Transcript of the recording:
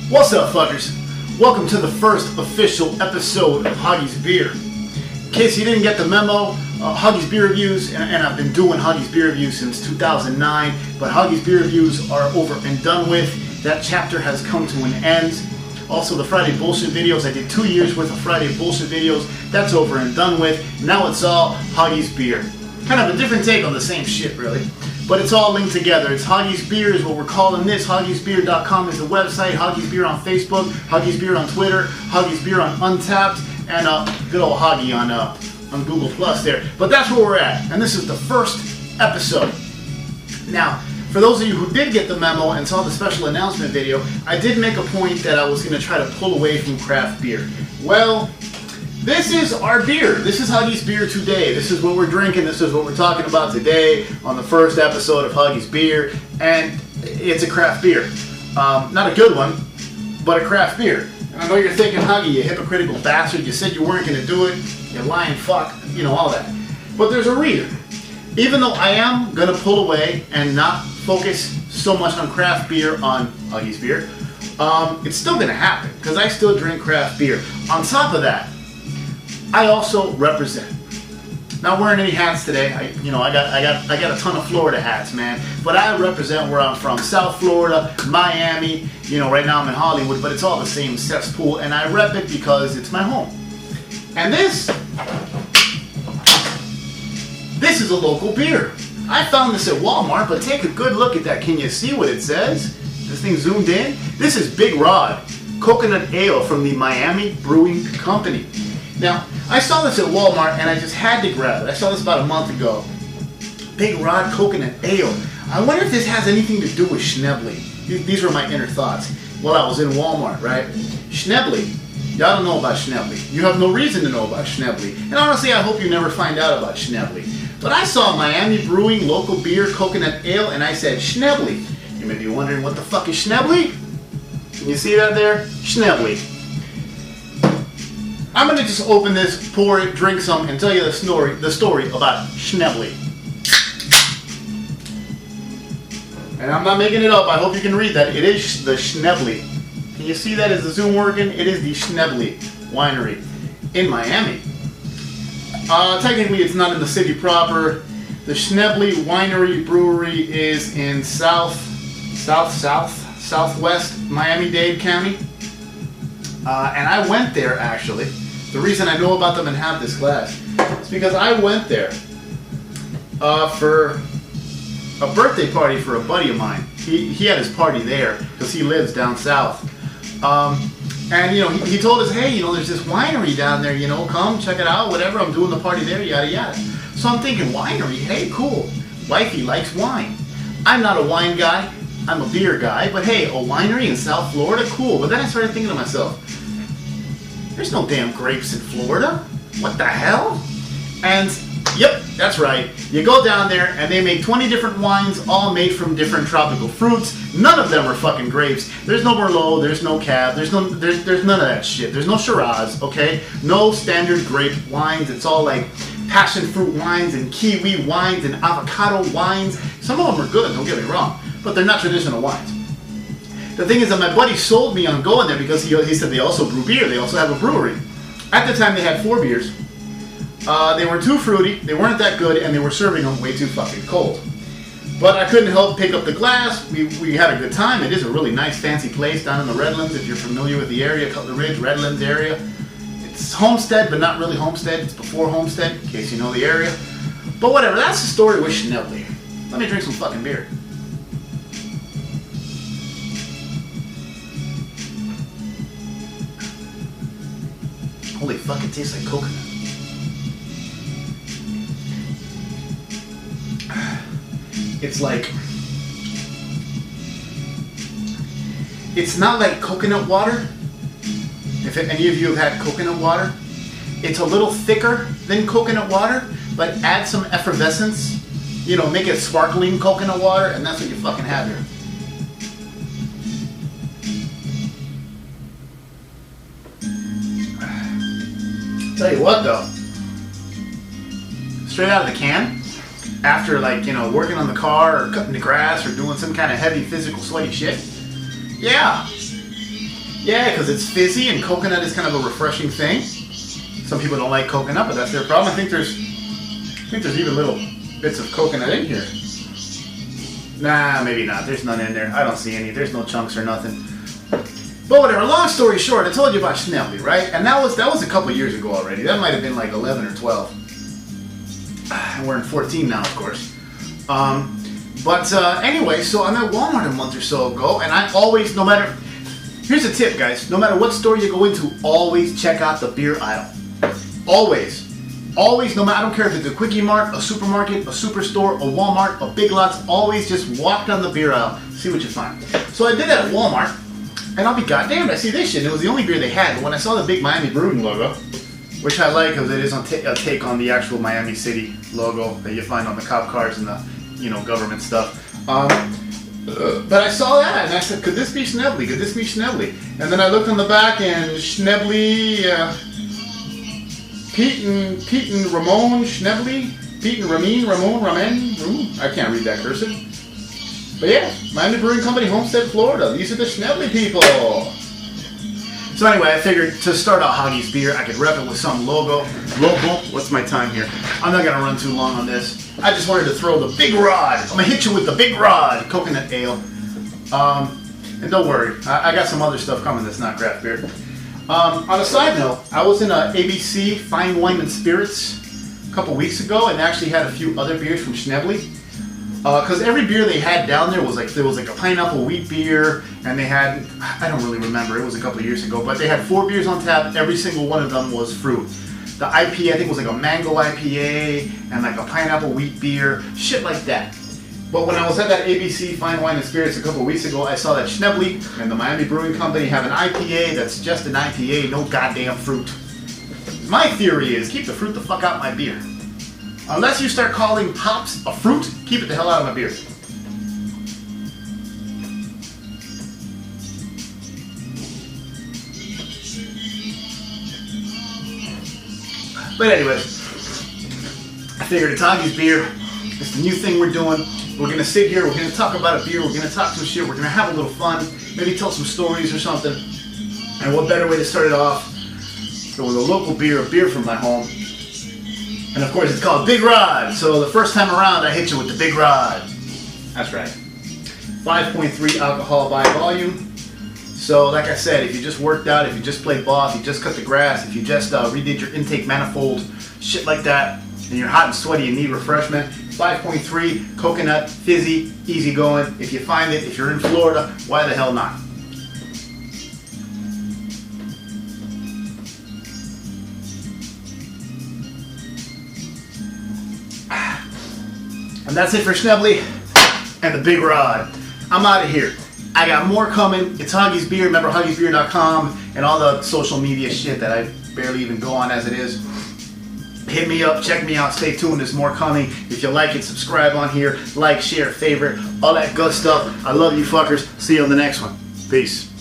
What's up, fuckers? Welcome to the first official episode of Hoggie's Beer. In case you didn't get the memo, Hoggie's Beer Reviews, and I've been doing Hoggie's Beer Reviews since 2009, but Hoggie's Beer Reviews are over and done with. That chapter has come to an end. Also, the Friday Bullshit videos, I did 2 years worth of Friday Bullshit videos. That's over and done with. Now it's all Hoggie's Beer. Kind of a different take on the same shit, really. But it's all linked together. It's Hoggie's Beer is what we're calling this. HoggiesBeer.com is the website. Hoggie's Beer on Facebook. Hoggie's Beer on Twitter. Hoggie's Beer on Untapped. And good old Hoggie on Google Plus there. But that's where we're at. And this is the first episode. Now, for those of you who did get the memo and saw the special announcement video, I did make a point that I was going to try to pull away from craft beer. Well, this is our beer. This is Hoggie's Beer today. This is what we're drinking. This is what we're talking about today on the first episode of Hoggie's Beer. And it's a craft beer. Not a good one, but a craft beer. And I know you're thinking, Hoggie, you hypocritical bastard. You said you weren't going to do it. You lying fuck. You know, all that. But there's a reason. Even though I am going to pull away and not focus so much on craft beer on Hoggie's Beer, it's still going to happen because I still drink craft beer. On top of that, I also represent. Not wearing any hats today. I got a ton of Florida hats, man. But I represent where I'm from. South Florida, Miami. You know, right now I'm in Hollywood, but it's all the same cesspool, and I rep it because it's my home. And this is a local beer. I found this at Walmart, but take a good look at that. Can you see what it says? This thing zoomed in. This is Big Rod Coconut Ale from the Miami Brewing Company. Now, I saw this at Walmart and I just had to grab it. I saw this about a month ago. Big Rod Coconut Ale. I wonder if this has anything to do with Schnebley. These were my inner thoughts while I was in Walmart, right? Schnebley. Y'all don't know about Schnebley. You have no reason to know about Schnebley. And honestly, I hope you never find out about Schnebley. But I saw Miami Brewing Local Beer Coconut Ale and I said, Schnebley. You may be wondering, what the fuck is Schnebley? Can you see that there? Schnebley. I'm going to just open this, pour it, drink some, and tell you the story about Schnebley. And I'm not making it up. I hope you can read that. It is the Schnebley. Can you see that? Is the zoom working? It is the Schnebley Winery in Miami. Technically, it's not in the city proper. The Schnebley Winery Brewery is in southwest Miami-Dade County. And I went there, actually. The reason I know about them and have this glass is because I went there for a birthday party for a buddy of mine. He had his party there because he lives down south. And, you know, he told us, hey, you know, there's this winery down there, you know, come check it out, whatever. I'm doing the party there, yada, yada. So I'm thinking, winery, hey, cool. Wifey likes wine. I'm not a wine guy. I'm a beer guy. But, hey, a winery in South Florida, cool. But then I started thinking to myself, there's no damn grapes in Florida. What the hell? And, yep, that's right. You go down there and they make 20 different wines, all made from different tropical fruits. None of them are fucking grapes. There's no Merlot, there's no Cab, there's none of that shit. There's no Shiraz, okay? No standard grape wines. It's all like passion fruit wines and kiwi wines and avocado wines. Some of them are good, don't get me wrong, but they're not traditional wines. The thing is that my buddy sold me on going there because he said they also brew beer. They also have a brewery. At the time, they had 4 beers. They were too fruity, they weren't that good, and they were serving them way too fucking cold. But I couldn't help pick up the glass. We had a good time. It is a really nice, fancy place down in the Redlands, if you're familiar with the area, Cutler Ridge, Redlands area. It's Homestead, but not really Homestead. It's before Homestead, in case you know the area. But whatever, that's the story with Schnebley. Let me drink some fucking beer. Holy fuck, it tastes like coconut. It's like, it's not like coconut water. If any of you have had coconut water, it's a little thicker than coconut water, but add some effervescence, you know, make it sparkling coconut water, and that's what you fucking have here. Tell you what though, straight out of the can, after, like, you know, working on the car or cutting the grass or doing some kind of heavy physical sweaty shit, yeah, Yeah, because it's fizzy and coconut is kind of a refreshing thing. Some people don't like coconut, but that's their problem. I think there's even little bits of coconut in here. Nah, maybe not. There's none in there. I don't see any. There's no chunks or nothing. But whatever. Long story short, I told you about Schnebly, right? And that was a couple years ago already. That might have been like 11 or 12. And we're in 14 now, of course. Anyway, so I'm at Walmart a month or so ago, and I always, no matter, here's a tip, guys. No matter what store you go into, always check out the beer aisle. Always. Always, no matter, I don't care if it's a Quickie Mart, a supermarket, a superstore, a Walmart, a Big Lots, always just walk down the beer aisle, see what you find. So I did that at Walmart, and I'll be goddamned, I see this shit. It was the only beer they had, but when I saw the big Miami Brewing logo, which I like because it is a take on the actual Miami City logo that you find on the cop cars and the government stuff. But I saw that and I said, could this be Schnebly? Could this be Schnebly? And then I looked on the back and Schnebly, Pete and Ramon Schnebly, Pete and Ramon, I can't read that cursive. But yeah, Miami Brewing Company, Homestead, Florida. These are the Schnebly people. So anyway, I figured to start out Hoggie's beer, I could rep it with some logo. What's my time here? I'm not gonna run too long on this. I just wanted to throw the big rod. I'm gonna hit you with the big rod, coconut ale. And don't worry, I got some other stuff coming that's not craft beer. On a side note, I was in ABC Fine Wine and Spirits a couple weeks ago, and actually had a few other beers from Schnebly. Because every beer they had down there was like a pineapple wheat beer, and they had, I don't really remember, it was a couple of years ago, but they had 4 beers on tap. Every single one of them was fruit. The IPA, I think, was like a mango IPA and like a pineapple wheat beer, shit like that. But when I was at that ABC Fine Wine and Spirits a couple of weeks ago, I saw that Schnebly and the Miami Brewing Company have an IPA that's just an IPA, no goddamn fruit. My theory is keep the fruit the fuck out my beer. Unless you start calling hops a fruit, keep it the hell out of my beer. But anyways, I figured it's Hoggie's beer. It's the new thing we're doing. We're going to sit here, we're going to talk about a beer, we're going to talk some shit, we're going to have a little fun, maybe tell some stories or something. And what better way to start it off than with a local beer, a beer from my home. And of course it's called Big Rod. So the first time around I hit you with the Big Rod. That's right. 5.3 alcohol by volume. So like I said, if you just worked out, if you just played ball, if you just cut the grass, if you just redid your intake manifold, shit like that, and you're hot and sweaty and need refreshment, 5.3, coconut, fizzy, easy going. If you find it, if you're in Florida, why the hell not? And that's it for Schnebly and the Big Rod. I'm out of here. I got more coming. It's Hoggie's Beer. Remember hoggiesbeer.com and all the social media shit that I barely even go on as it is. Hit me up, check me out, stay tuned, there's more coming. If you like it, subscribe on here, like, share, favorite, all that good stuff. I love you fuckers. See you on the next one. Peace.